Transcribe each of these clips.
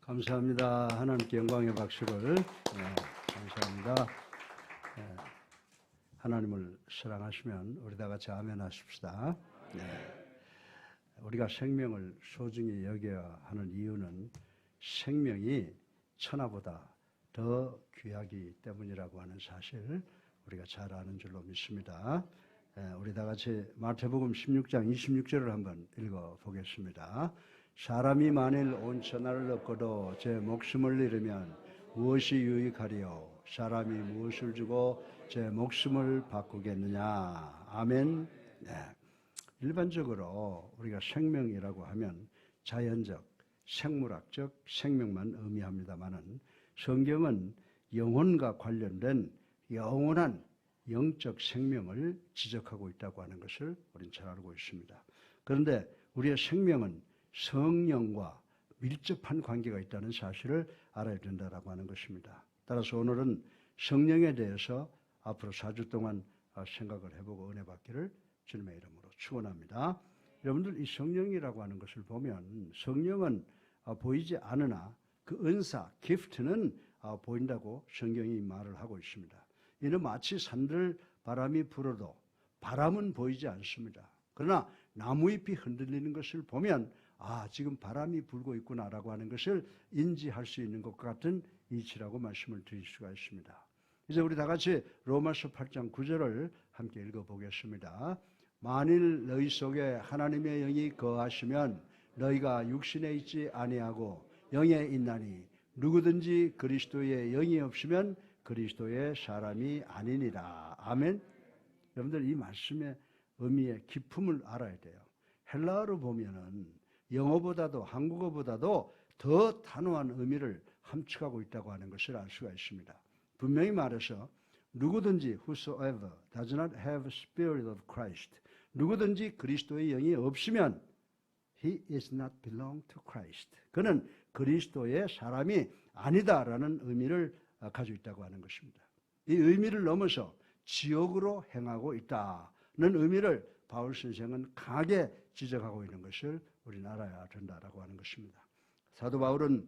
감사합니다. 하나님께 영광의 박수를. 감사합니다. 하나님을 사랑하시면 우리 다 같이 아멘 하십시다. 우리가 생명을 소중히 여겨야 하는 이유는 생명이 천하보다 더 귀하기 때문이라고 하는 사실 우리가 잘 아는 줄로 믿습니다. 우리 다 같이 마태복음 16장 26절을 한번 읽어보겠습니다. 사람이 만일 온 천하를 얻고도 제 목숨을 잃으면 무엇이 유익하리요? 사람이 무엇을 주고 제 목숨을 바꾸겠느냐? 아멘. 일반적으로 우리가 생명이라고 하면 자연적, 생물학적 생명만 의미합니다마는 성경은 영혼과 관련된 영원한 영적 생명을 지적하고 있다고 하는 것을 우리는 잘 알고 있습니다. 그런데 우리의 생명은 성령과 밀접한 관계가 있다는 사실을 알아야 된다고 하는 것입니다. 따라서 오늘은 성령에 대해서 앞으로 4주 동안 생각을 해보고 은혜 받기를 주님의 이름으로 축원합니다. 여러분들 이 성령이라고 하는 것을 보면 성령은 보이지 않으나 그 은사, 기프트는 보인다고 성경이 말을 하고 있습니다. 이는 마치 산들 바람이 불어도 바람은 보이지 않습니다. 그러나 나무잎이 흔들리는 것을 보면 지금 바람이 불고 있구나라고 하는 것을 인지할 수 있는 것과 같은 이치라고 말씀을 드릴 수가 있습니다. 이제 우리 다 같이 로마서 8장 9절을 함께 읽어보겠습니다. 만일 너희 속에 하나님의 영이 거하시면 너희가 육신에 있지 아니하고 영에 있나니 누구든지 그리스도의 영이 없으면 그리스도의 사람이 아니니라. 아멘. 여러분들 이 말씀의 의미의 깊음을 알아야 돼요. 헬라어로 보면은 영어보다도 한국어보다도 더 단호한 의미를 함축하고 있다고 하는 것을 알 수가 있습니다. 분명히 말해서 누구든지 whosoever does not have spirit of Christ, 누구든지 그리스도의 영이 없으면 he is not belong to Christ. 그는 그리스도의 사람이 아니다라는 의미를 가지고 있다고 하는 것입니다. 이 의미를 넘어서 지옥으로 행하고 있다는 의미를 바울 선생은 강하게 지적하고 있는 것을 우리는 알아야 된다라고 하는 것입니다. 사도 바울은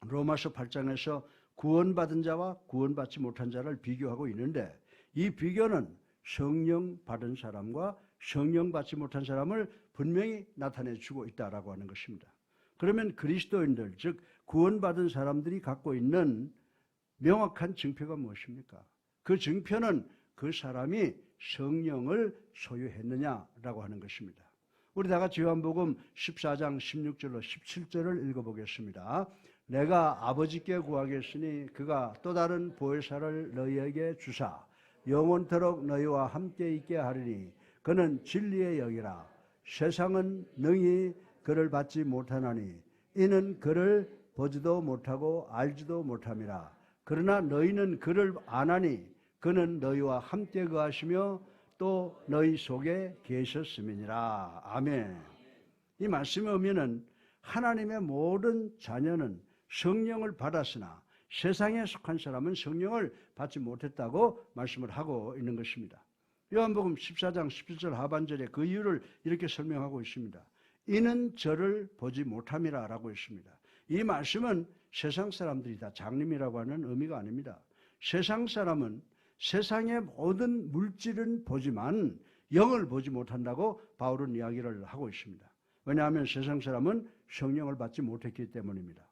로마서 8장에서 구원받은 자와 구원받지 못한 자를 비교하고 있는데 이 비교는 성령 받은 사람과 성령 받지 못한 사람을 분명히 나타내 주고 있다라고 하는 것입니다. 그러면 그리스도인들, 즉 구원받은 사람들이 갖고 있는 명확한 증표가 무엇입니까? 그 증표는 그 사람이 성령을 소유했느냐라고 하는 것입니다. 우리 다 같이 요한복음 14장 16절로 17절을 읽어보겠습니다. 내가 아버지께 구하겠으니 그가 또 다른 보혜사를 너희에게 주사 영원토록 너희와 함께 있게 하리니 그는 진리의 영이라. 세상은 능히 그를 받지 못하나니 이는 그를 보지도 못하고 알지도 못함이라. 그러나 너희는 그를 아나니 그는 너희와 함께 거하시며 또 너희 속에 계셨음이니라. 아멘. 이 말씀의 의미는 하나님의 모든 자녀는 성령을 받았으나 세상에 속한 사람은 성령을 받지 못했다고 말씀을 하고 있는 것입니다. 요한복음 14장 17절 하반절에 그 이유를 이렇게 설명하고 있습니다. 이는 저를 보지 못함이라 라고 했습니다. 이 말씀은 세상 사람들이 다 장님이라고 하는 의미가 아닙니다. 세상 사람은 세상의 모든 물질은 보지만 영을 보지 못한다고 바울은 이야기를 하고 있습니다. 왜냐하면 세상 사람은 성령을 받지 못했기 때문입니다.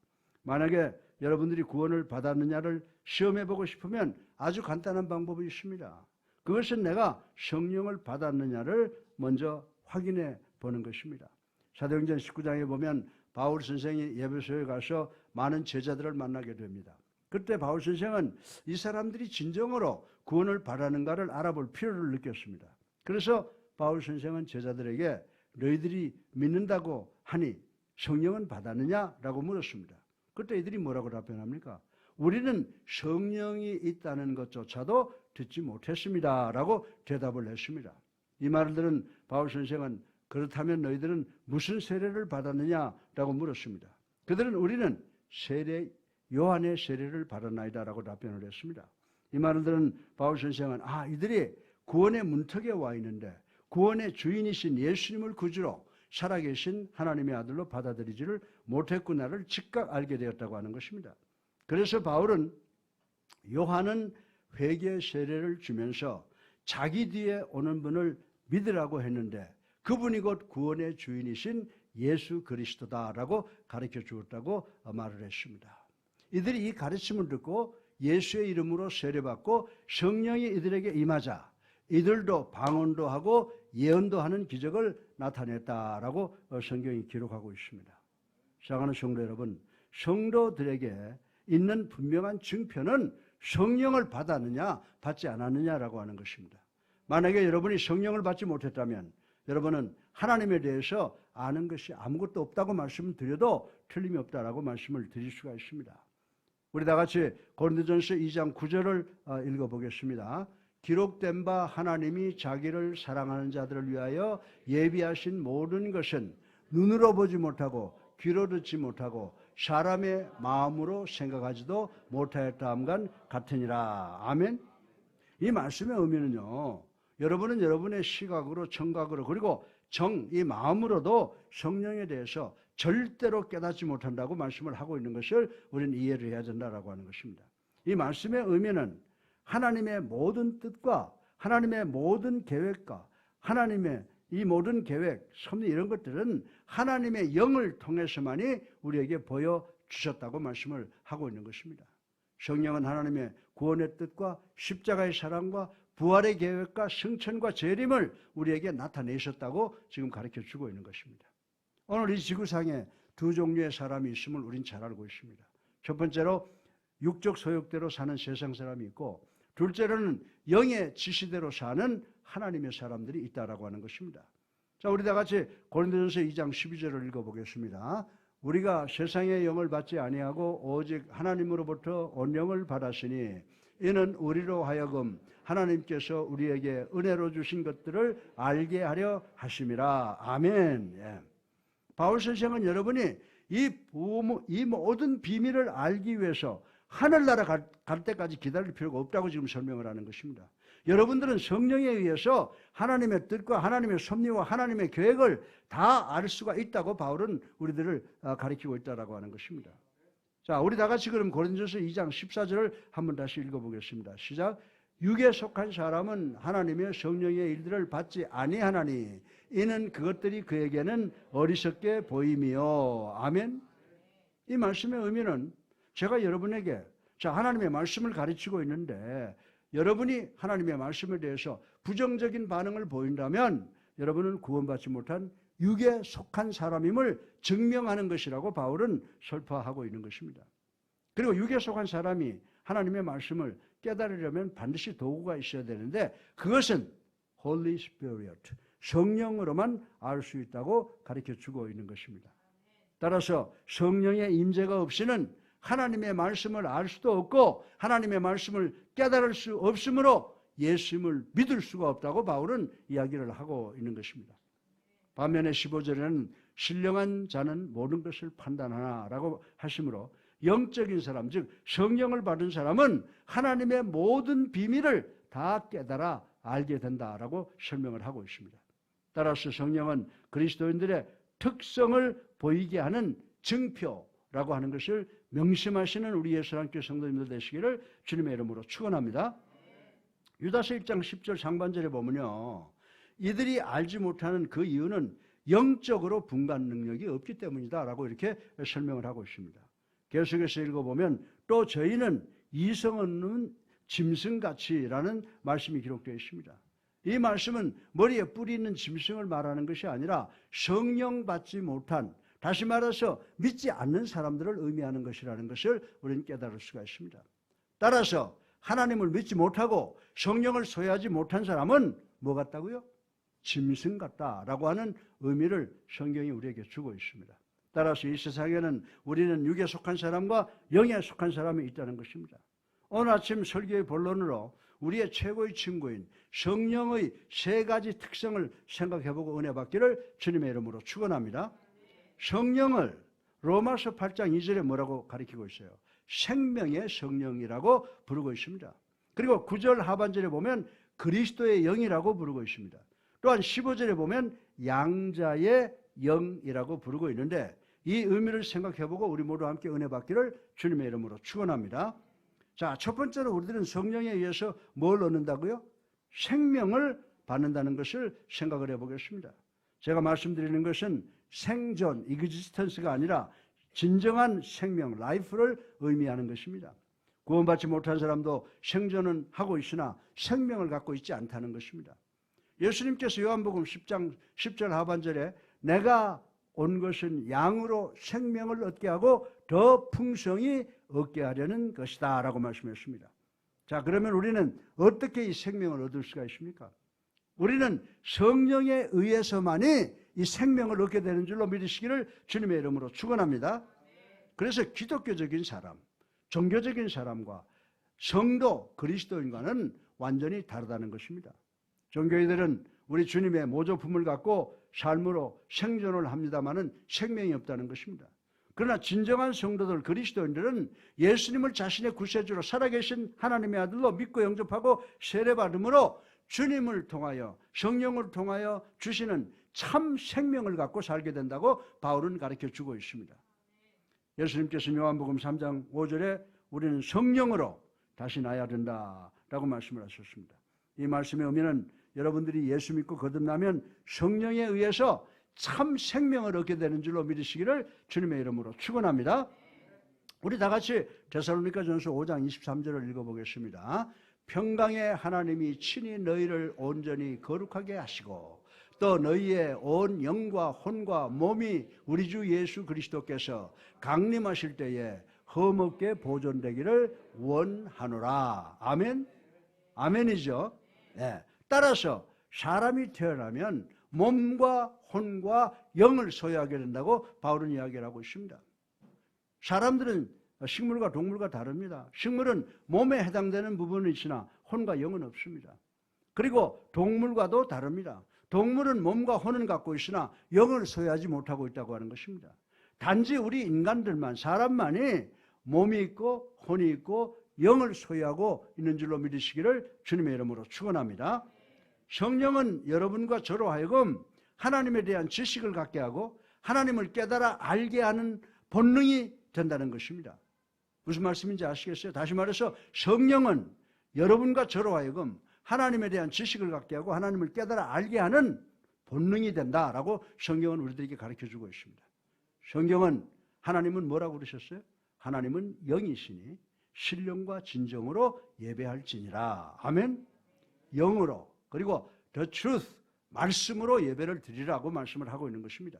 만약에 여러분들이 구원을 받았느냐를 시험해보고 싶으면 아주 간단한 방법이 있습니다. 그것은 내가 성령을 받았느냐를 먼저 확인해 보는 것입니다. 사도행전 19장에 보면 바울 선생이 예배소에 가서 많은 제자들을 만나게 됩니다. 그때 바울 선생은 이 사람들이 진정으로 구원을 바라는가를 알아볼 필요를 느꼈습니다. 그래서 바울 선생은 제자들에게 너희들이 믿는다고 하니 성령은 받았느냐라고 물었습니다. 그때 이들이 뭐라고 답변합니까? 우리는 성령이 있다는 것조차도 듣지 못했습니다 라고 대답을 했습니다. 이 말을 들은 바울 선생은 그렇다면 너희들은 무슨 세례를 받았느냐라고 물었습니다. 그들은 우리는 요한의 세례를 받았나이다 라고 답변을 했습니다. 이 말을 들은 바울 선생은 이들이 구원의 문턱에 와 있는데 구원의 주인이신 예수님을 구주로 살아계신 하나님의 아들로 받아들이지를 못했구나를 즉각 알게 되었다고 하는 것입니다. 그래서 바울은 요한은 회개 세례를 주면서 자기 뒤에 오는 분을 믿으라고 했는데 그분이 곧 구원의 주인이신 예수 그리스도다라고 가르쳐 주었다고 말을 했습니다. 이들이 이 가르침을 듣고 예수의 이름으로 세례받고 성령이 이들에게 임하자 이들도 방언도 하고 예언도 하는 기적을 나타냈다라고 성경이 기록하고 있습니다. 사랑하는 성도 여러분, 성도들에게 있는 분명한 증표는 성령을 받았느냐 받지 않았느냐라고 하는 것입니다. 만약에 여러분이 성령을 받지 못했다면 여러분은 하나님에 대해서 아는 것이 아무것도 없다고 말씀을 드려도 틀림이 없다라고 말씀을 드릴 수가 있습니다. 우리 다 같이 고린도전서 2장 9절을 읽어보겠습니다. 기록된 바 하나님이 자기를 사랑하는 자들을 위하여 예비하신 모든 것은 눈으로 보지 못하고 귀로 듣지 못하고 사람의 마음으로 생각하지도 못하였다함과 같으니라. 아멘. 이 말씀의 의미는요, 여러분은 여러분의 시각으로 청각으로 그리고 이 마음으로도 성령에 대해서 절대로 깨닫지 못한다고 말씀을 하고 있는 것을 우리는 이해를 해야 된다라고 하는 것입니다. 이 말씀의 의미는 하나님의 모든 뜻과 하나님의 모든 계획과 하나님의 이 모든 계획, 섭리 이런 것들은 하나님의 영을 통해서만이 우리에게 보여주셨다고 말씀을 하고 있는 것입니다. 성령은 하나님의 구원의 뜻과 십자가의 사랑과 부활의 계획과 승천과 재림을 우리에게 나타내셨다고 지금 가르쳐주고 있는 것입니다. 오늘 이 지구상에 두 종류의 사람이 있음을 우린 잘 알고 있습니다. 첫 번째로 육적 소욕대로 사는 세상 사람이 있고 둘째로는 영의 지시대로 사는 하나님의 사람들이 있다라고 하는 것입니다. 자, 우리 다 같이 고린도전서 2장 12절을 읽어보겠습니다. 우리가 세상의 영을 받지 아니하고 오직 하나님으로부터 온 영을 받았으니 이는 우리로 하여금 하나님께서 우리에게 은혜로 주신 것들을 알게 하려 하심이라. 아멘. 예. 바울 선생은 여러분이 이 모든 비밀을 알기 위해서 하늘나라 갈 때까지 기다릴 필요가 없다고 지금 설명을 하는 것입니다. 여러분들은 성령에 의해서 하나님의 뜻과 하나님의 섭리와 하나님의 계획을 다 알 수가 있다고 바울은 우리들을 가르치고 있다고 하는 것입니다. 자, 우리 다 같이 그럼 고린도전서 2장 14절을 한번 다시 읽어보겠습니다. 시작. 육에 속한 사람은 하나님의 성령의 일들을 받지 아니하나니 이는 그것들이 그에게는 어리석게 보임이요. 아멘. 이 말씀의 의미는 제가 여러분에게 하나님의 말씀을 가르치고 있는데 여러분이 하나님의 말씀에 대해서 부정적인 반응을 보인다면 여러분은 구원받지 못한 육에 속한 사람임을 증명하는 것이라고 바울은 설파하고 있는 것입니다. 그리고 육에 속한 사람이 하나님의 말씀을 깨달으려면 반드시 도구가 있어야 되는데 그것은 Holy Spirit, 성령으로만 알 수 있다고 가르쳐주고 있는 것입니다. 따라서 성령의 임재가 없이는 하나님의 말씀을 알 수도 없고 하나님의 말씀을 깨달을 수 없으므로 예수님을 믿을 수가 없다고 바울은 이야기를 하고 있는 것입니다. 반면에 15절에는 신령한 자는 모든 것을 판단하나라고 하시므로 영적인 사람, 즉 성령을 받은 사람은 하나님의 모든 비밀을 다 깨달아 알게 된다라고 설명을 하고 있습니다. 따라서 성령은 그리스도인들의 특성을 보이게 하는 증표라고 하는 것을 명심하시는 우리 예수님께 성도님들 되시기를 주님의 이름으로 축원합니다. 유다서 1장 10절 상반절에 보면요, 이들이 알지 못하는 그 이유는 영적으로 분간 능력이 없기 때문이다라고 이렇게 설명을 하고 있습니다. 계속해서 읽어보면 또 저희는 이성 없는 짐승같이라는 말씀이 기록되어 있습니다. 이 말씀은 머리에 뿔이 있는 짐승을 말하는 것이 아니라 성령 받지 못한, 다시 말해서 믿지 않는 사람들을 의미하는 것이라는 것을 우리는 깨달을 수가 있습니다. 따라서 하나님을 믿지 못하고 성령을 소유하지 못한 사람은 뭐 같다고요? 짐승 같다라고 하는 의미를 성경이 우리에게 주고 있습니다. 따라서 이 세상에는 우리는 육에 속한 사람과 영에 속한 사람이 있다는 것입니다. 오늘 아침 설교의 본론으로 우리의 최고의 친구인 성령의 세 가지 특성을 생각해보고 은혜 받기를 주님의 이름으로 축원합니다. 성령을 로마서 8장 2절에 뭐라고 가리키고 있어요? 생명의 성령이라고 부르고 있습니다. 그리고 9절 하반절에 보면 그리스도의 영이라고 부르고 있습니다. 또한 15절에 보면 양자의 영이라고 부르고 있는데 이 의미를 생각해보고 우리 모두 함께 은혜 받기를 주님의 이름으로 축원합니다. 자, 첫 번째로 우리들은 성령에 의해서 뭘 얻는다고요? 생명을 받는다는 것을 생각을 해보겠습니다. 제가 말씀드리는 것은 생존, existence가 아니라 진정한 생명, life를 의미하는 것입니다. 구원받지 못한 사람도 생존은 하고 있으나 생명을 갖고 있지 않다는 것입니다. 예수님께서 요한복음 10장 10절 하반절에 내가 온 것은 양으로 생명을 얻게 하고 더 풍성히 얻게 하려는 것이다 라고 말씀했습니다. 자, 그러면 우리는 어떻게 이 생명을 얻을 수가 있습니까? 우리는 성령에 의해서만이 이 생명을 얻게 되는 줄로 믿으시기를 주님의 이름으로 축원합니다. 그래서 기독교적인 사람, 종교적인 사람과 성도, 그리스도인과는 완전히 다르다는 것입니다. 종교인들은 우리 주님의 모조품을 갖고 삶으로 생존을 합니다마는 생명이 없다는 것입니다. 그러나 진정한 성도들, 그리스도인들은 예수님을 자신의 구세주로 살아계신 하나님의 아들로 믿고 영접하고 세례받음으로 주님을 통하여 성령을 통하여 주시는 참 생명을 갖고 살게 된다고 바울은 가르쳐주고 있습니다. 예수님께서 요한복음 3장 5절에 우리는 성령으로 다시 나야 된다라고 말씀을 하셨습니다. 이 말씀의 의미는 여러분들이 예수 믿고 거듭나면 성령에 의해서 참 생명을 얻게 되는 줄로 믿으시기를 주님의 이름으로 축원합니다. 우리 다 같이 데살로니가전서 5장 23절을 읽어보겠습니다. 평강의 하나님이 친히 너희를 온전히 거룩하게 하시고 또 너희의 온 영과 혼과 몸이 우리 주 예수 그리스도께서 강림하실 때에 흠없게 보존되기를 원하노라. 아멘? 아멘이죠. 네. 따라서 사람이 태어나면 몸과 혼과 영을 소유하게 된다고 바울은 이야기를 하고 있습니다. 사람들은 식물과 동물과 다릅니다. 식물은 몸에 해당되는 부분은 있으나 혼과 영은 없습니다. 그리고 동물과도 다릅니다. 동물은 몸과 혼은 갖고 있으나 영을 소유하지 못하고 있다고 하는 것입니다. 단지 우리 인간들만, 사람만이 몸이 있고 혼이 있고 영을 소유하고 있는 줄로 믿으시기를 주님의 이름으로 축원합니다. 성령은 여러분과 저로 하여금 하나님에 대한 지식을 갖게 하고 하나님을 깨달아 알게 하는 본능이 된다는 것입니다. 무슨 말씀인지 아시겠어요? 다시 말해서 성령은 여러분과 저로 하여금 하나님에 대한 지식을 갖게 하고 하나님을 깨달아 알게 하는 본능이 된다라고 성경은 우리들에게 가르쳐주고 있습니다. 성경은 하나님은 뭐라고 그러셨어요? 하나님은 영이시니 신령과 진정으로 예배할지니라. 아멘? 영으로 그리고 the truth, 말씀으로 예배를 드리라고 말씀을 하고 있는 것입니다.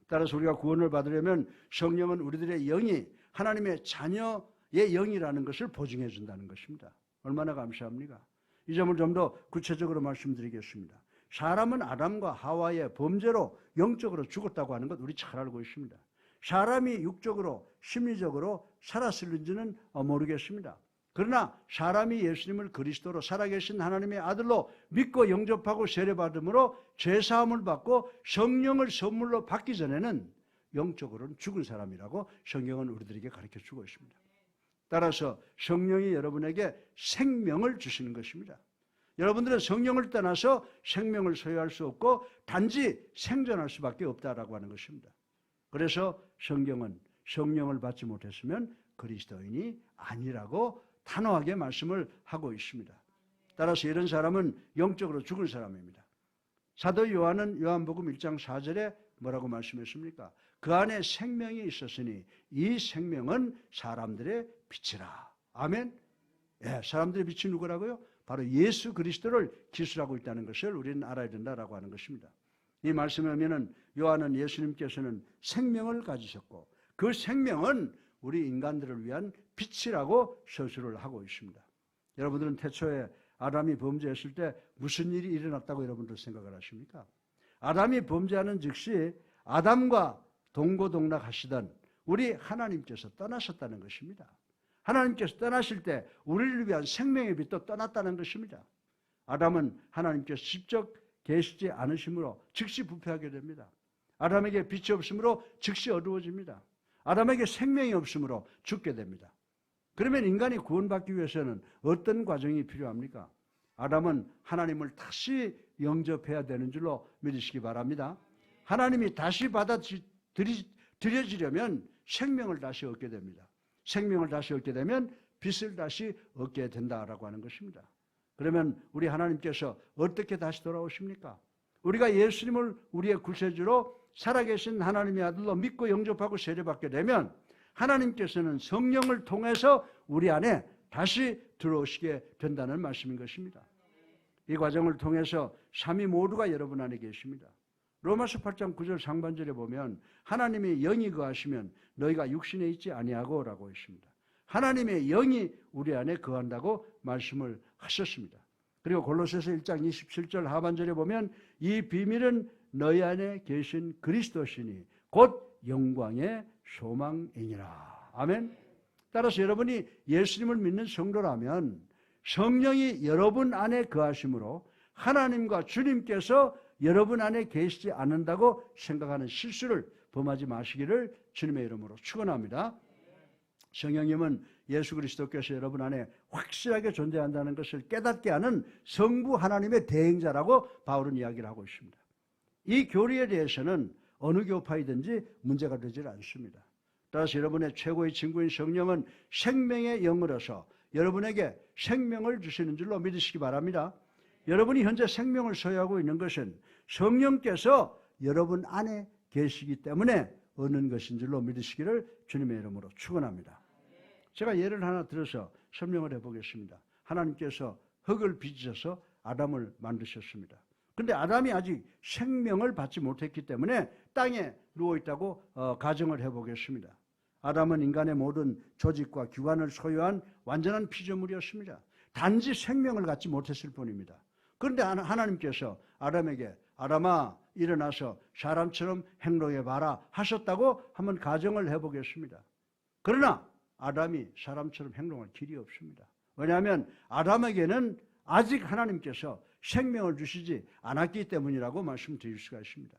따라서 우리가 구원을 받으려면 성령은 우리들의 영이 하나님의 자녀의 영이라는 것을 보증해 준다는 것입니다. 얼마나 감사합니까? 이 점을 좀 더 구체적으로 말씀드리겠습니다. 사람은 아담과 하와의 범죄로 영적으로 죽었다고 하는 것 우리 잘 알고 있습니다. 사람이 육적으로 심리적으로 살았을는지는 모르겠습니다. 그러나 사람이 예수님을 그리스도로 살아계신 하나님의 아들로 믿고 영접하고 세례받음으로 죄사함을 받고 성령을 선물로 받기 전에는 영적으로는 죽은 사람이라고 성경은 우리들에게 가르쳐주고 있습니다. 따라서 성령이 여러분에게 생명을 주시는 것입니다. 여러분들은 성령을 떠나서 생명을 소유할 수 없고 단지 생존할 수밖에 없다라고 하는 것입니다. 그래서 성경은 성령을 받지 못했으면 그리스도인이 아니라고 단호하게 말씀을 하고 있습니다. 따라서 이런 사람은 영적으로 죽은 사람입니다. 사도 요한은 요한복음 1장 4절에 뭐라고 말씀했습니까? 그 안에 생명이 있었으니 이 생명은 사람들의 빛이라. 아멘? 예, 사람들의 빛이 누구라고요? 바로 예수 그리스도를 기술하고 있다는 것을 우리는 알아야 된다라고 하는 것입니다. 이 말씀에 보면은 요한은 예수님께서는 생명을 가지셨고 그 생명은 우리 인간들을 위한 빛이라고 서술을 하고 있습니다. 여러분들은 태초에 아담이 범죄했을 때 무슨 일이 일어났다고 여러분들 생각을 하십니까? 아담이 범죄하는 즉시 아담과 동고동락하시던 우리 하나님께서 떠나셨다는 것입니다. 하나님께서 떠나실 때 우리를 위한 생명의 빛도 떠났다는 것입니다. 아담은 하나님께서 직접 계시지 않으심으로 즉시 부패하게 됩니다. 아담에게 빛이 없으므로 즉시 어두워집니다. 아담에게 생명이 없으므로 죽게 됩니다. 그러면 인간이 구원받기 위해서는 어떤 과정이 필요합니까? 아담은 하나님을 다시 영접해야 되는 줄로 믿으시기 바랍니다. 하나님이 다시 드려지려면 생명을 다시 얻게 됩니다. 생명을 다시 얻게 되면 빛을 다시 얻게 된다라고 하는 것입니다. 그러면 우리 하나님께서 어떻게 다시 돌아오십니까? 우리가 예수님을 우리의 구세주로 살아계신 하나님의 아들로 믿고 영접하고 세례받게 되면 하나님께서는 성령을 통해서 우리 안에 다시 들어오시게 된다는 말씀인 것입니다. 이 과정을 통해서 삼위 모두가 여러분 안에 계십니다. 로마서 8장 9절 상반절에 보면 하나님의 영이 거하시면 너희가 육신에 있지 아니하고 라고 했습니다. 하나님의 영이 우리 안에 거한다고 말씀을 하셨습니다. 그리고 골로새서 1장 27절 하반절에 보면 이 비밀은 너희 안에 계신 그리스도시니 곧 영광의 소망이니라. 아멘. 따라서 여러분이 예수님을 믿는 성도라면 성령이 여러분 안에 거하심으로 하나님과 주님께서 여러분 안에 계시지 않는다고 생각하는 실수를 범하지 마시기를 주님의 이름으로 축원합니다. 성령님은 예수 그리스도께서 여러분 안에 확실하게 존재한다는 것을 깨닫게 하는 성부 하나님의 대행자라고 바울은 이야기를 하고 있습니다. 이 교리에 대해서는 어느 교파이든지 문제가 되질 않습니다. 따라서 여러분의 최고의 친구인 성령은 생명의 영으로서 여러분에게 생명을 주시는 줄로 믿으시기 바랍니다. 여러분이 현재 생명을 소유하고 있는 것은 성령께서 여러분 안에 계시기 때문에 얻는 것인 줄로 믿으시기를 주님의 이름으로 축원합니다. 제가 예를 하나 들어서 설명을 해보겠습니다. 하나님께서 흙을 빚으셔서 아담을 만드셨습니다. 그런데 아담이 아직 생명을 받지 못했기 때문에 땅에 누워있다고 가정을 해보겠습니다. 아담은 인간의 모든 조직과 기관을 소유한 완전한 피조물이었습니다. 단지 생명을 갖지 못했을 뿐입니다. 그런데 하나님께서 아담에게 아담아 일어나서 사람처럼 행동해봐라 하셨다고 한번 가정을 해보겠습니다. 그러나 아담이 사람처럼 행동할 길이 없습니다. 왜냐하면 아담에게는 아직 하나님께서 생명을 주시지 않았기 때문이라고 말씀드릴 수가 있습니다.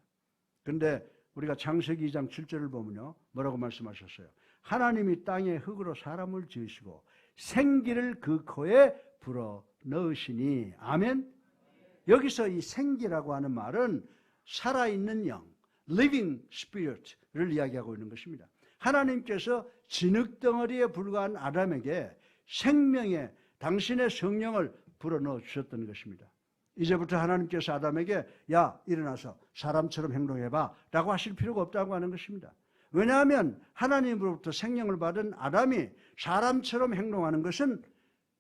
그런데 우리가 창세기 2장 7절을 보면요, 뭐라고 말씀하셨어요? 하나님이 땅에 흙으로 사람을 지으시고 생기를 그 코에 불어 넣으시니. 아멘. 여기서 이 생기라고 하는 말은 살아있는 영, living spirit를 이야기하고 있는 것입니다. 하나님께서 진흙덩어리에 불과한 아담에게 생명의 당신의 성령을 불어넣어 주셨던 것입니다. 이제부터 하나님께서 아담에게 야 일어나서 사람처럼 행동해봐 라고 하실 필요가 없다고 하는 것입니다. 왜냐하면 하나님으로부터 생명을 받은 아담이 사람처럼 행동하는 것은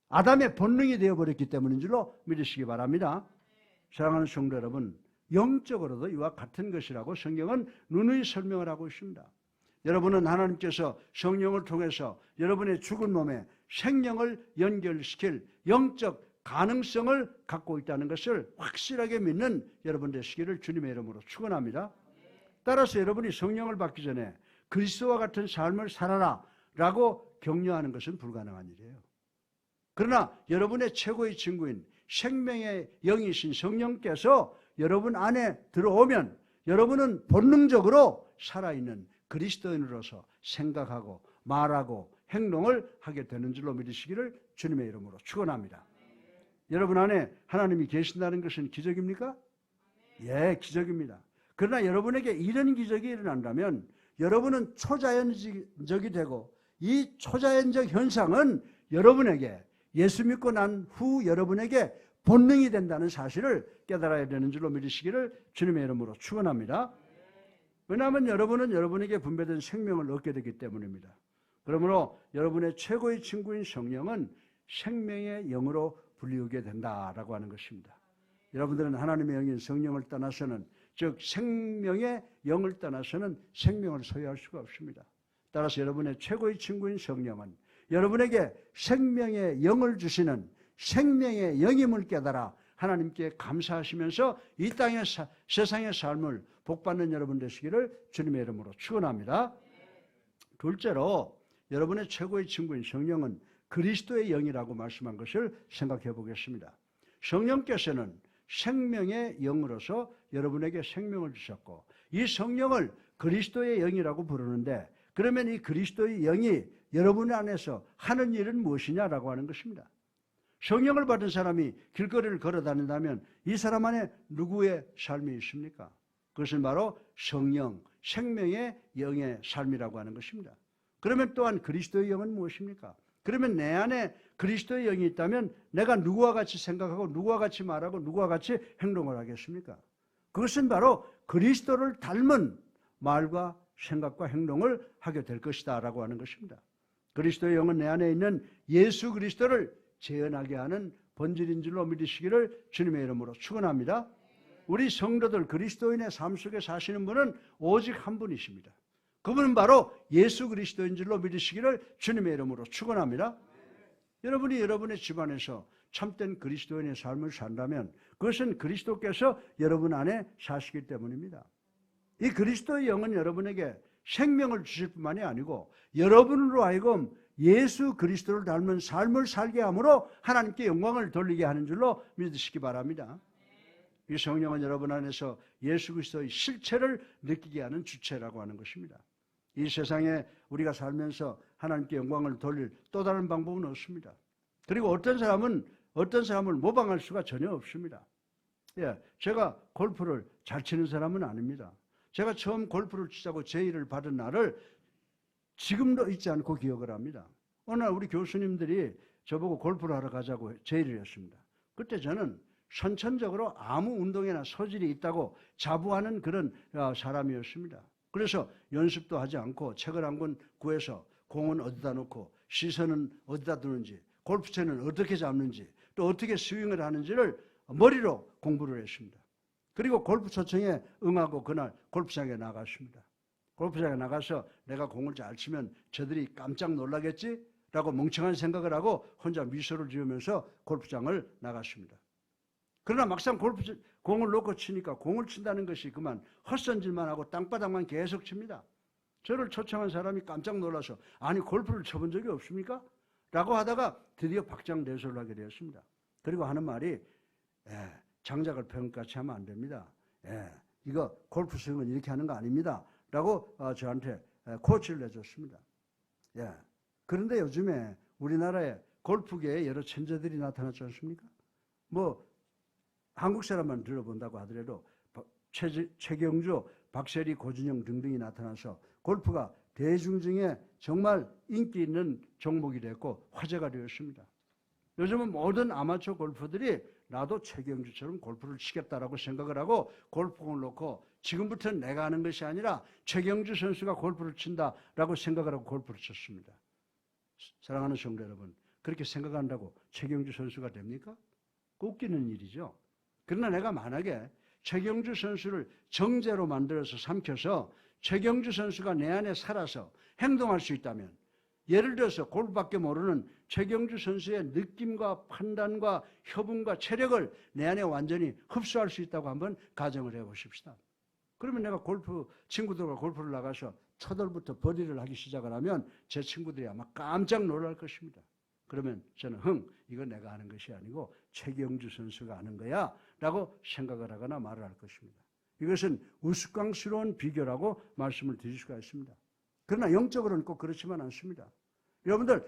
아담의 본능이 되어버렸기 때문인 줄로 믿으시기 바랍니다. 사랑하는 성도 여러분, 영적으로도 이와 같은 것이라고 성경은 누누이 설명을 하고 있습니다. 여러분은 하나님께서 성령을 통해서 여러분의 죽은 몸에 생명을 연결시킬 영적 가능성을 갖고 있다는 것을 확실하게 믿는 여러분 되시기를 주님의 이름으로 축원합니다. 따라서 여러분이 성령을 받기 전에 그리스도와 같은 삶을 살아라 라고 격려하는 것은 불가능한 일이에요. 그러나 여러분의 최고의 친구인 생명의 영이신 성령께서 여러분 안에 들어오면 여러분은 본능적으로 살아있는 그리스도인으로서 생각하고 말하고 행동을 하게 되는 줄로 믿으시기를 주님의 이름으로 축원합니다. 여러분 안에 하나님이 계신다는 것은 기적입니까? 예, 기적입니다. 그러나 여러분에게 이런 기적이 일어난다면 여러분은 초자연적이 되고 이 초자연적 현상은 여러분에게 예수 믿고 난 후 여러분에게 본능이 된다는 사실을 깨달아야 되는 줄로 믿으시기를 주님의 이름으로 축원합니다. 왜냐하면 여러분은 여러분에게 분배된 생명을 얻게 되기 때문입니다. 그러므로 여러분의 최고의 친구인 성령은 생명의 영으로 불리우게 된다라고 하는 것입니다. 여러분들은 하나님의 영인 성령을 떠나서는, 즉 생명의 영을 떠나서는 생명을 소유할 수가 없습니다. 따라서 여러분의 최고의 친구인 성령은 여러분에게 생명의 영을 주시는 생명의 영임을 깨달아 하나님께 감사하시면서 이 땅의 세상의 삶을 복받는 여러분 되시기를 주님의 이름으로 축원합니다. 둘째로 여러분의 최고의 친구인 성령은 그리스도의 영이라고 말씀한 것을 생각해 보겠습니다. 성령께서는 생명의 영으로서 여러분에게 생명을 주셨고 이 성령을 그리스도의 영이라고 부르는데, 그러면 이 그리스도의 영이 여러분 안에서 하는 일은 무엇이냐라고 하는 것입니다. 성령을 받은 사람이 길거리를 걸어 다닌다면 이 사람 안에 누구의 삶이 있습니까? 그것은 바로 성령, 생명의 영의 삶이라고 하는 것입니다. 그러면 또한 그리스도의 영은 무엇입니까? 그러면 내 안에 그리스도의 영이 있다면 내가 누구와 같이 생각하고 누구와 같이 말하고 누구와 같이 행동을 하겠습니까? 그것은 바로 그리스도를 닮은 말과 생각과 행동을 하게 될 것이다 라고 하는 것입니다. 그리스도의 영은 내 안에 있는 예수 그리스도를 재현하게 하는 본질인 줄로 믿으시기를 주님의 이름으로 축원합니다. 우리 성도들 그리스도인의 삶 속에 사시는 분은 오직 한 분이십니다. 그분은 바로 예수 그리스도인 줄로 믿으시기를 주님의 이름으로 축원합니다. 여러분이 여러분의 집안에서 참된 그리스도인의 삶을 산다면 그것은 그리스도께서 여러분 안에 사시기 때문입니다. 이 그리스도의 영은 여러분에게 생명을 주실 뿐만이 아니고 여러분으로 하여금 예수 그리스도를 닮은 삶을 살게 함으로 하나님께 영광을 돌리게 하는 줄로 믿으시기 바랍니다. 이 성령은 여러분 안에서 예수 그리스도의 실체를 느끼게 하는 주체라고 하는 것입니다. 이 세상에 우리가 살면서 하나님께 영광을 돌릴 또 다른 방법은 없습니다. 그리고 어떤 사람을 모방할 수가 전혀 없습니다. 제가 골프를 잘 치는 사람은 아닙니다. 제가 처음 골프를 치자고 제의를 받은 날을 지금도 잊지 않고 기억을 합니다. 어느 날 우리 교수님들이 저보고 골프를 하러 가자고 제의를 했습니다. 그때 저는 선천적으로 아무 운동에나 소질이 있다고 자부하는 그런 사람이었습니다. 그래서 연습도 하지 않고 책을 한 권 구해서 공은 어디다 놓고 시선은 어디다 두는지 골프채는 어떻게 잡는지 또 어떻게 스윙을 하는지를 머리로 공부를 했습니다. 그리고 골프 초청에 응하고 그날 골프장에 나갔습니다. 골프장에 나가서 내가 공을 잘 치면 저들이 깜짝 놀라겠지? 라고 멍청한 생각을 하고 혼자 미소를 지으면서 골프장을 나갔습니다. 그러나 막상 공을 놓고 치니까 공을 친다는 것이 그만 헛선질만 하고 땅바닥만 계속 칩니다. 저를 초청한 사람이 깜짝 놀라서 아니 골프를 쳐본 적이 없습니까? 라고 하다가 드디어 박장대소를 하게 되었습니다. 그리고 하는 말이 장작을 펴은같이 하면 안 됩니다. 이거 골프 스윙은 이렇게 하는 거 아닙니다. 라고 저한테 코치를 해줬습니다. 그런데 요즘에 우리나라에 골프계에 여러 천재들이 나타났지 않습니까? 한국 사람만 들어본다고 하더라도 최경주, 박세리, 고준영 등등이 나타나서 골프가 대중 중에 정말 인기 있는 종목이 됐고 화제가 되었습니다. 요즘은 모든 아마추어 골퍼들이 나도 최경주처럼 골프를 치겠다라고 생각을 하고 골프공을 놓고 지금부터는 내가 하는 것이 아니라 최경주 선수가 골프를 친다라고 생각을 하고 골프를 쳤습니다. 사랑하는 성도 여러분, 그렇게 생각한다고 최경주 선수가 됩니까? 웃기는 일이죠. 그러나 내가 만약에 최경주 선수를 정제로 만들어서 삼켜서 최경주 선수가 내 안에 살아서 행동할 수 있다면 예를 들어서 골프밖에 모르는 최경주 선수의 느낌과 판단과 협응과 체력을 내 안에 완전히 흡수할 수 있다고 한번 가정을 해보십시다. 그러면 내가 친구들과 골프를 나가서 첫 홀부터 버디를 하기 시작을 하면 제 친구들이 아마 깜짝 놀랄 것입니다. 그러면 저는 이거 내가 하는 것이 아니고 최경주 선수가 하는 거야 라고 생각을 하거나 말을 할 것입니다. 이것은 우스꽝스러운 비교라고 말씀을 드릴 수가 있습니다. 그러나 영적으로는 꼭 그렇지만 않습니다. 여러분들,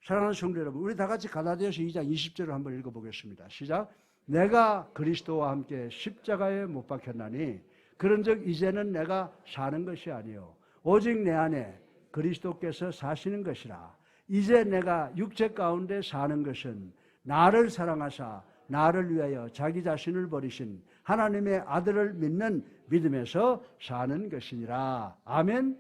사랑하는 성도 여러분, 우리 다 같이 갈라디아서 2장 20절을 한번 읽어보겠습니다. 시작. 내가 그리스도와 함께 십자가에 못 박혔나니 그런즉 이제는 내가 사는 것이 아니요 오직 내 안에 그리스도께서 사시는 것이라. 이제 내가 육체 가운데 사는 것은 나를 사랑하사 나를 위하여 자기 자신을 버리신 하나님의 아들을 믿는 믿음에서 사는 것이니라. 아멘.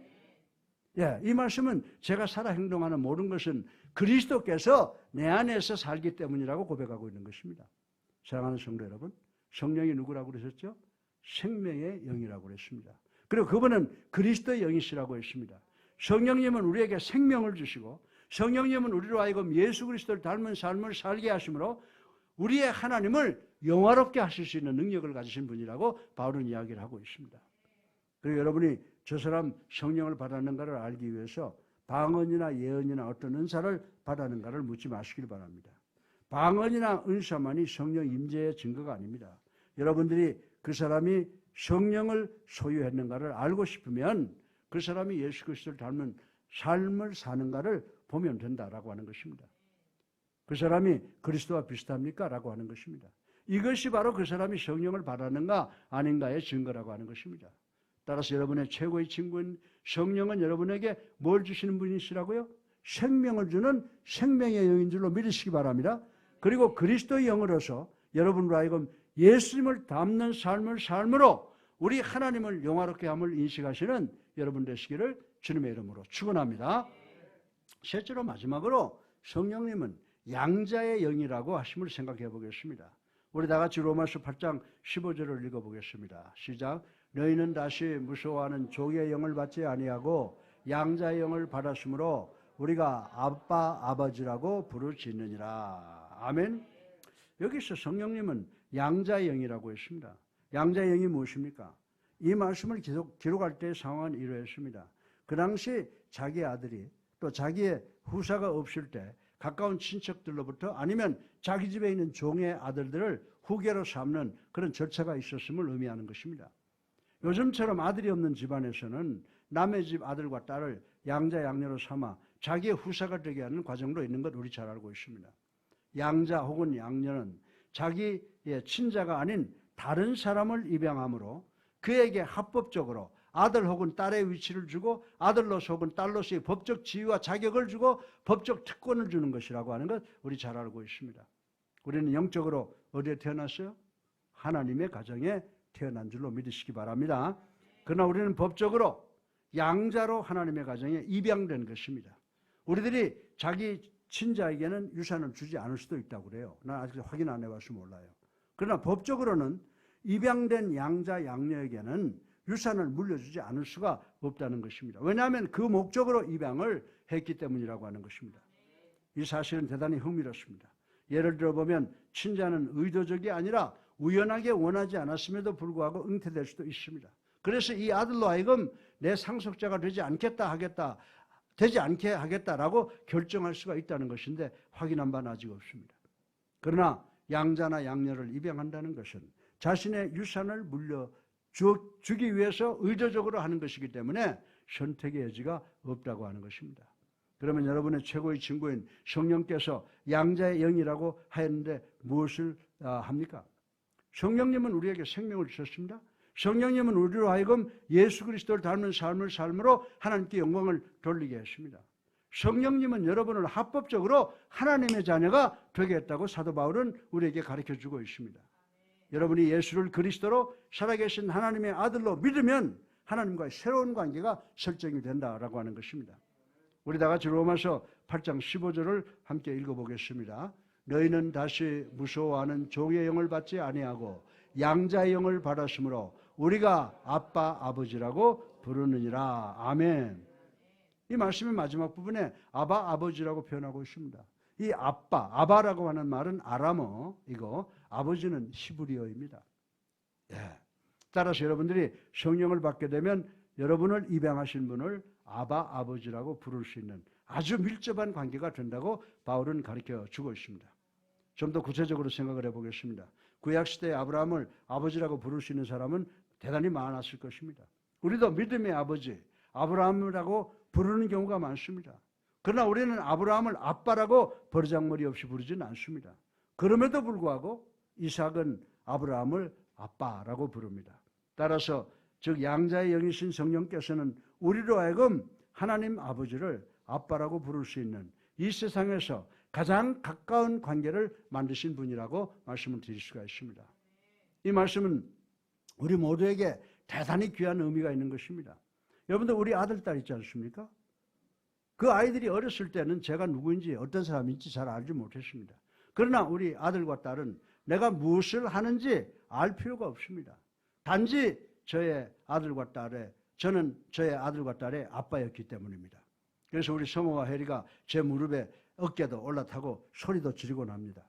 이 말씀은 제가 살아 행동하는 모든 것은 그리스도께서 내 안에서 살기 때문이라고 고백하고 있는 것입니다. 사랑하는 성도 여러분, 성령이 누구라고 그러셨죠? 생명의 영이라고 그랬습니다. 그리고 그분은 그리스도의 영이시라고 했습니다. 성령님은 우리에게 생명을 주시고 성령님은 우리로 하여금 예수 그리스도를 닮은 삶을 살게 하심으로 우리의 하나님을 영화롭게 하실 수 있는 능력을 가지신 분이라고 바울은 이야기를 하고 있습니다. 그리고 여러분이 저 사람 성령을 받았는가를 알기 위해서 방언이나 예언이나 어떤 은사를 받았는가를 묻지 마시길 바랍니다. 방언이나 은사만이 성령 임재의 증거가 아닙니다. 여러분들이 그 사람이 성령을 소유했는가를 알고 싶으면 그 사람이 예수 그리스도를 닮은 삶을 사는가를 보면 된다라고 하는 것입니다. 그 사람이 그리스도와 비슷합니까? 라고 하는 것입니다. 이것이 바로 그 사람이 성령을 받았는가 아닌가의 증거라고 하는 것입니다. 따라서 여러분의 최고의 친구인 성령은 여러분에게 뭘 주시는 분이시라고요? 생명을 주는 생명의 영인 줄로 믿으시기 바랍니다. 그리고 그리스도의 영으로서 여러분으로 하여금 예수님을 닮는 삶으로 우리 하나님을 영화롭게 함을 인식하시는 여러분 되시기를 주님의 이름으로 축원합니다. 셋째로 마지막으로 성령님은 양자의 영이라고 하심을 생각해 보겠습니다. 우리 다 같이 로마서 8장 15절을 읽어보겠습니다. 시작. 너희는 다시 무서워하는 종의 영을 받지 아니하고 양자의 영을 받았으므로 우리가 아빠 아버지라고 부르짖느니라. 아멘. 여기서 성령님은 양자의 영이라고 했습니다. 양자의 영이 무엇입니까? 이 말씀을 기록할 때의 상황은 이러했습니다. 그 당시 자기 아들이 또 자기의 후사가 없을 때 가까운 친척들로부터 아니면 자기 집에 있는 종의 아들들을 후계로 삼는 그런 절차가 있었음을 의미하는 것입니다. 요즘처럼 아들이 없는 집안에서는 남의 집 아들과 딸을 양자 양녀로 삼아 자기의 후사가 되게 하는 과정도 있는 것 우리 잘 알고 있습니다. 양자 혹은 양녀는 자기의 친자가 아닌 다른 사람을 입양함으로 그에게 합법적으로 아들 혹은 딸의 위치를 주고 아들로서 혹은 딸로서의 법적 지위와 자격을 주고 법적 특권을 주는 것이라고 하는 것 우리 잘 알고 있습니다. 우리는 영적으로 어디에 태어났어요? 하나님의 가정에 태어난 줄로 믿으시기 바랍니다. 그러나 우리는 법적으로 양자로 하나님의 가정에 입양된 것입니다. 우리들이 자기 친자에게는 유산을 주지 않을 수도 있다고 그래요. 난 아직 확인 안 해봐서 몰라요. 그러나 법적으로는 입양된 양자 양녀에게는 유산을 물려주지 않을 수가 없다는 것입니다. 왜냐하면 그 목적으로 입양을 했기 때문이라고 하는 것입니다. 이 사실은 대단히 흥미롭습니다. 예를 들어보면 친자는 의도적이 아니라 우연하게 원하지 않았음에도 불구하고 응태될 수도 있습니다. 그래서 이 아들로 하여금 내 상속자가 되지 않게 하겠다라고 결정할 수가 있다는 것인데 확인한 바는 아직 없습니다. 그러나 양자나 양녀를 입양한다는 것은 자신의 유산을 물려주기 위해서 의도적으로 하는 것이기 때문에 선택의 여지가 없다고 하는 것입니다. 그러면 여러분의 최고의 친구인 성령께서 양자의 영이라고 하였는데 무엇을 합니까? 성령님은 우리에게 생명을 주셨습니다. 성령님은 우리로 하여금 예수 그리스도를 닮은 삶으로 하나님께 영광을 돌리게 했습니다. 성령님은 여러분을 합법적으로 하나님의 자녀가 되게 했다고 사도 바울은 우리에게 가르쳐주고 있습니다. 여러분이 예수를 그리스도로 살아계신 하나님의 아들로 믿으면 하나님과의 새로운 관계가 설정이 된다라고 하는 것입니다. 우리 다 같이 로마서 8장 15절을 함께 읽어보겠습니다. 너희는 다시 무서워하는 종의 영을 받지 아니하고 양자의 영을 받았으므로 우리가 아빠 아버지라고 부르느니라. 아멘. 이 말씀의 마지막 부분에 아바 아버지라고 표현하고 있습니다. 이 아바라고 하는 말은 아람어, 이거 아버지는 히브리어입니다. 예. 따라서 여러분들이 성령을 받게 되면 여러분을 입양하신 분을 아바 아버지라고 부를 수 있는 아주 밀접한 관계가 된다고 바울은 가르쳐 주고 있습니다. 좀 더 구체적으로 생각을 해보겠습니다. 구약시대의 아브라함을 아버지라고 부를 수 있는 사람은 대단히 많았을 것입니다. 우리도 믿음의 아버지 아브라함이라고 부르는 경우가 많습니다. 그러나 우리는 아브라함을 아빠라고 버르장머리 없이 부르지는 않습니다. 그럼에도 불구하고 이삭은 아브라함을 아빠라고 부릅니다. 따라서 즉 양자의 영이신 성령께서는 우리로 하여금 하나님 아버지를 아빠라고 부를 수 있는 이 세상에서 가장 가까운 관계를 만드신 분이라고 말씀을 드릴 수가 있습니다. 이 말씀은 우리 모두에게 대단히 귀한 의미가 있는 것입니다. 여러분들 우리 아들, 딸 있지 않습니까? 그 아이들이 어렸을 때는 제가 누구인지 어떤 사람인지 잘 알지 못했습니다. 그러나 우리 아들과 딸은 내가 무엇을 하는지 알 필요가 없습니다. 단지 저는 저의 아들과 딸의 아빠였기 때문입니다. 그래서 우리 성호와 혜리가 제 무릎에 어깨도 올라타고 소리도 지르곤 합니다.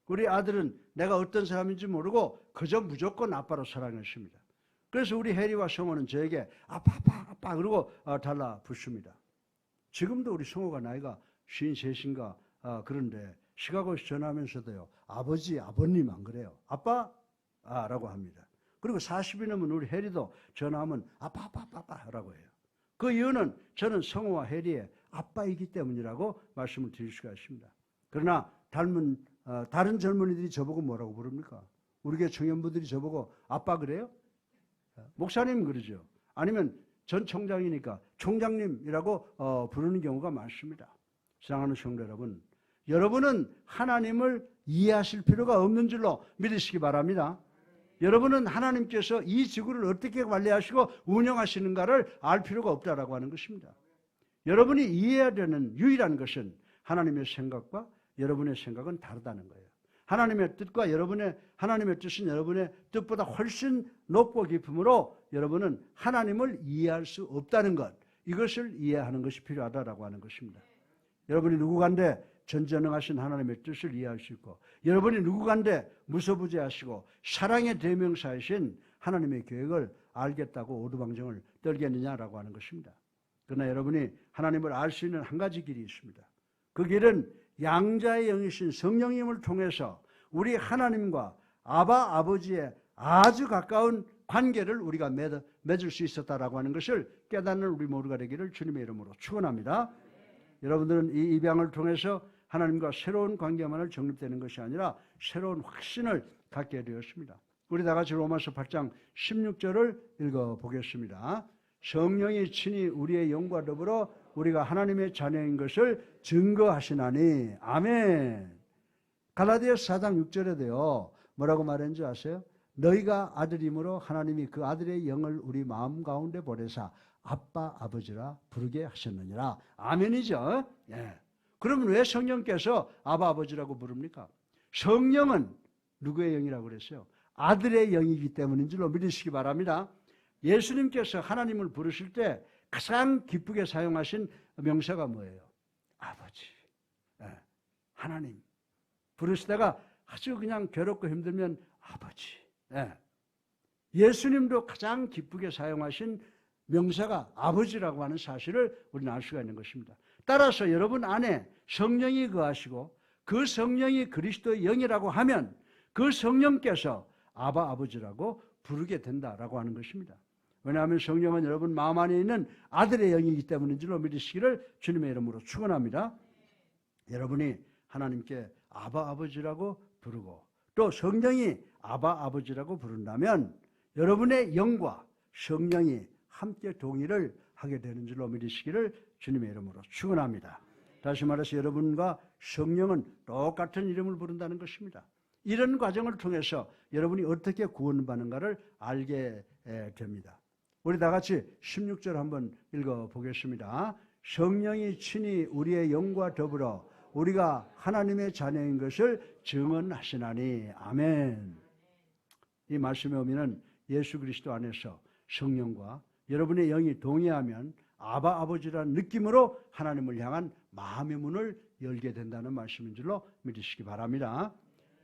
우리 아들은 내가 어떤 사람인지 모르고 그저 무조건 아빠로 사랑했습니다. 그래서 우리 혜리와 성호는 저에게 아빠 그러고 달라붙습니다. 지금도 우리 성호가 나이가 53인가 그런데 시카고에서 전화하면서도요. 아버지, 아버님 안 그래요. 아빠? 라고 합니다. 그리고 40이 넘은 우리 혜리도 전화하면 아빠라고 해요. 그 이유는 저는 성호와 혜리의 아빠이기 때문이라고 말씀을 드릴 수가 있습니다. 그러나 다른 젊은이들이 저보고 뭐라고 부릅니까? 우리 교회 청년부들이 저보고 아빠 그래요? 목사님 그러죠. 아니면 전 총장이니까 총장님이라고 부르는 경우가 많습니다. 사랑하는 성도 여러분, 여러분은 하나님을 이해하실 필요가 없는 줄로 믿으시기 바랍니다. 여러분은 하나님께서 이 지구를 어떻게 관리하시고 운영하시는가를 알 필요가 없다라고 하는 것입니다. 여러분이 이해해야 되는 유일한 것은 하나님의 생각과 여러분의 생각은 다르다는 거예요. 하나님의 뜻과 하나님의 뜻은 여러분의 뜻보다 훨씬 높고 깊음으로 여러분은 하나님을 이해할 수 없다는 것, 이것을 이해하는 것이 필요하다라고 하는 것입니다. 여러분이 누구간데 전지전능하신 하나님의 뜻을 이해할 수 있고, 여러분이 누구간데 무소부재하시고 사랑의 대명사이신 하나님의 계획을 알겠다고 오두방정을 떨겠느냐라고 하는 것입니다. 그러나 여러분이 하나님을 알 수 있는 한 가지 길이 있습니다. 그 길은 양자의 영이신 성령님을 통해서 우리 하나님과 아버지의 아주 가까운 관계를 우리가 맺을 수 있었다라고 하는 것을 깨닫는 우리 모두가 되기를 주님의 이름으로 축원합니다. 여러분들은 이 입양을 통해서 하나님과 새로운 관계만을 정립되는 것이 아니라 새로운 확신을 갖게 되었습니다. 우리 다 같이 로마서 8장 16절을 읽어보겠습니다. 성령이 친히 우리의 영과 더불어 우리가 하나님의 자녀인 것을 증거하시나니. 아멘. 갈라디아서 4장 6절에도요. 뭐라고 말했는지 아세요? 너희가 아들이므로 하나님이 그 아들의 영을 우리 마음 가운데 보내사 아빠 아버지라 부르게 하셨느니라. 아멘이죠. 예. 그러면 왜 성령께서 아빠 아버지라고 부릅니까? 성령은 누구의 영이라고 그랬어요? 아들의 영이기 때문인 줄로 믿으시기 바랍니다. 예수님께서 하나님을 부르실 때 가장 기쁘게 사용하신 명사가 뭐예요? 아버지. 예. 하나님. 부르시다가 아주 그냥 괴롭고 힘들면 아버지. 예. 예수님도 가장 기쁘게 사용하신 명사가 아버지라고 하는 사실을 우리는 알 수가 있는 것입니다. 따라서 여러분 안에 성령이 거하시고 그 성령이 그리스도의 영이라고 하면 그 성령께서 아버지라고 부르게 된다라고 하는 것입니다. 왜냐하면 성령은 여러분 마음 안에 있는 아들의 영이기 때문인 줄로 믿으시기를 주님의 이름으로 축원합니다. 여러분이 하나님께 아버지라고 부르고 또 성령이 아버지라고 부른다면 여러분의 영과 성령이 함께 동의를 하게 되는 줄로 믿으시기를 주님의 이름으로 축원합니다. 다시 말해서 여러분과 성령은 똑같은 이름을 부른다는 것입니다. 이런 과정을 통해서 여러분이 어떻게 구원받는가를 알게 됩니다. 우리 다 같이 16절 한번 읽어보겠습니다. 성령이 친히 우리의 영과 더불어 우리가 하나님의 자녀인 것을 증언하시나니. 아멘. 이 말씀의 의미는 예수 그리스도 안에서 성령과 여러분의 영이 동의하면 아버지라는 느낌으로 하나님을 향한 마음의 문을 열게 된다는 말씀인 줄로 믿으시기 바랍니다.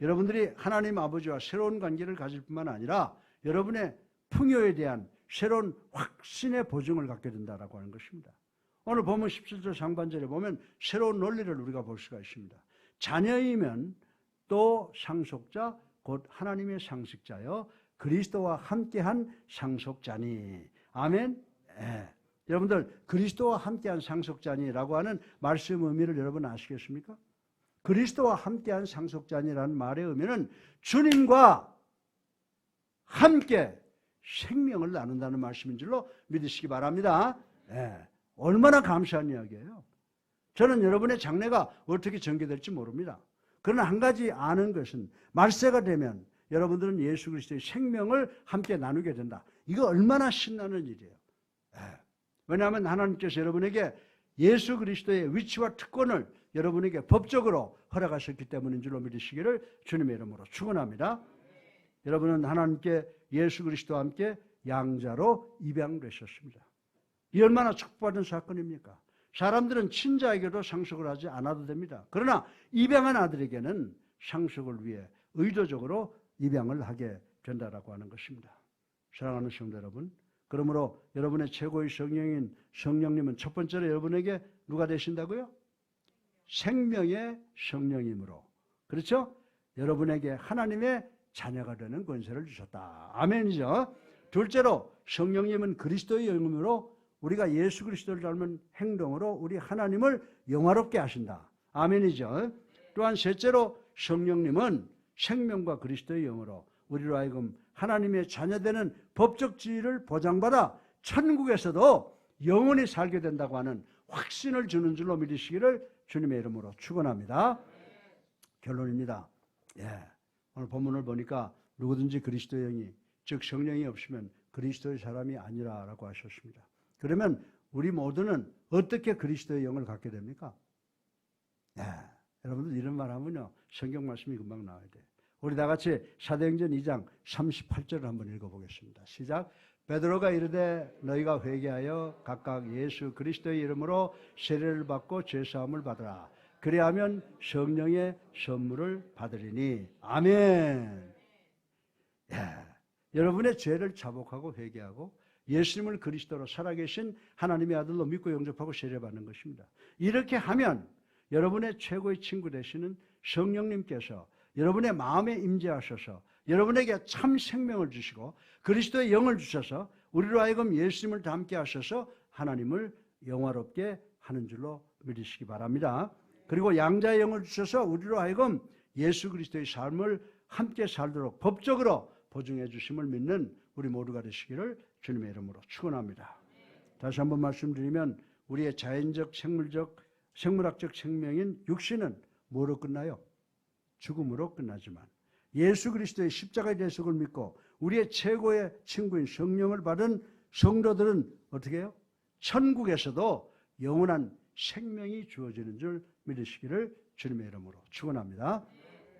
여러분들이 하나님 아버지와 새로운 관계를 가질 뿐만 아니라 여러분의 풍요에 대한 새로운 확신의 보증을 갖게 된다라고 하는 것입니다. 오늘 보면 17절 상반절에 보면 새로운 논리를 우리가 볼 수가 있습니다. 자녀이면 또 상속자 곧 하나님의 상속자여 그리스도와 함께한 상속자니. 아멘. 예. 여러분들 그리스도와 함께한 상속자니라고 하는 말씀 의미를 여러분 아시겠습니까? 그리스도와 함께한 상속자니라는 말의 의미는 주님과 함께 생명을 나눈다는 말씀인 줄로 믿으시기 바랍니다. 예. 얼마나 감사한 이야기예요. 저는 여러분의 장래가 어떻게 전개될지 모릅니다. 그러나 한 가지 아는 것은 말세가 되면 여러분들은 예수 그리스도의 생명을 함께 나누게 된다. 이거 얼마나 신나는 일이에요. 예. 왜냐하면 하나님께서 여러분에게 예수 그리스도의 위치와 특권을 여러분에게 법적으로 허락하셨기 때문인 줄로 믿으시기를 주님의 이름으로 축원합니다. 여러분은 하나님께 예수 그리스도와 함께 양자로 입양되셨습니다. 이 얼마나 축복받은 사건입니까? 사람들은 친자에게도 상속을 하지 않아도 됩니다. 그러나 입양한 아들에게는 상속을 위해 의도적으로 입양을 하게 된다라고 하는 것입니다. 사랑하는 성도 여러분, 그러므로 여러분의 최고의 성령인 성령님은 첫 번째로 여러분에게 누가 되신다고요? 생명의 성령이므로. 그렇죠? 여러분에게 하나님의 자녀가 되는 권세를 주셨다. 아멘이죠. 둘째로 성령님은 그리스도의 영이므로 우리가 예수 그리스도를 닮은 행동으로 우리 하나님을 영화롭게 하신다. 아멘이죠. 또한 셋째로 성령님은 생명과 그리스도의 영으로 우리로 하여금 하나님의 자녀되는 법적 지위를 보장받아 천국에서도 영원히 살게 된다고 하는 확신을 주는 줄로 믿으시기를 주님의 이름으로 축원합니다. 결론입니다. 오늘 본문을 보니까 누구든지 그리스도의 영이, 즉 성령이 없으면 그리스도의 사람이 아니라라고 하셨습니다. 그러면 우리 모두는 어떻게 그리스도의 영을 갖게 됩니까? 여러분들 이런 말 하면요, 성경 말씀이 금방 나와야 돼요. 우리 다 같이 사도행전 2장 38절을 한번 읽어보겠습니다. 시작. 베드로가 이르되 너희가 회개하여 각각 예수 그리스도의 이름으로 세례를 받고 죄사함을 받으라. 그리하면 성령의 선물을 받으리니. 아멘. 여러분의 죄를 자복하고 회개하고 예수님을 그리스도로 살아계신 하나님의 아들로 믿고 영접하고 세례받는 것입니다. 이렇게 하면 여러분의 최고의 친구 되시는 성령님께서 여러분의 마음에 임재하셔서 여러분에게 참 생명을 주시고 그리스도의 영을 주셔서 우리로 하여금 예수님을 닮게 하셔서 하나님을 영화롭게 하는 줄로 믿으시기 바랍니다. 그리고 양자의 영을 주셔서 우리로 하여금 예수 그리스도의 삶을 함께 살도록 법적으로 보증해 주심을 믿는 우리 모두가 되시기를 주님의 이름으로 축원합니다. 다시 한번 말씀드리면 우리의 자연적, 생물학적 생명인 육신은 뭐로 끝나요? 죽음으로 끝나지만 예수 그리스도의 십자가의 대속을 믿고 우리의 최고의 친구인 성령을 받은 성도들은 어떻게 해요? 천국에서도 영원한 생명이 주어지는 줄 믿으시기를 주님의 이름으로 축원합니다.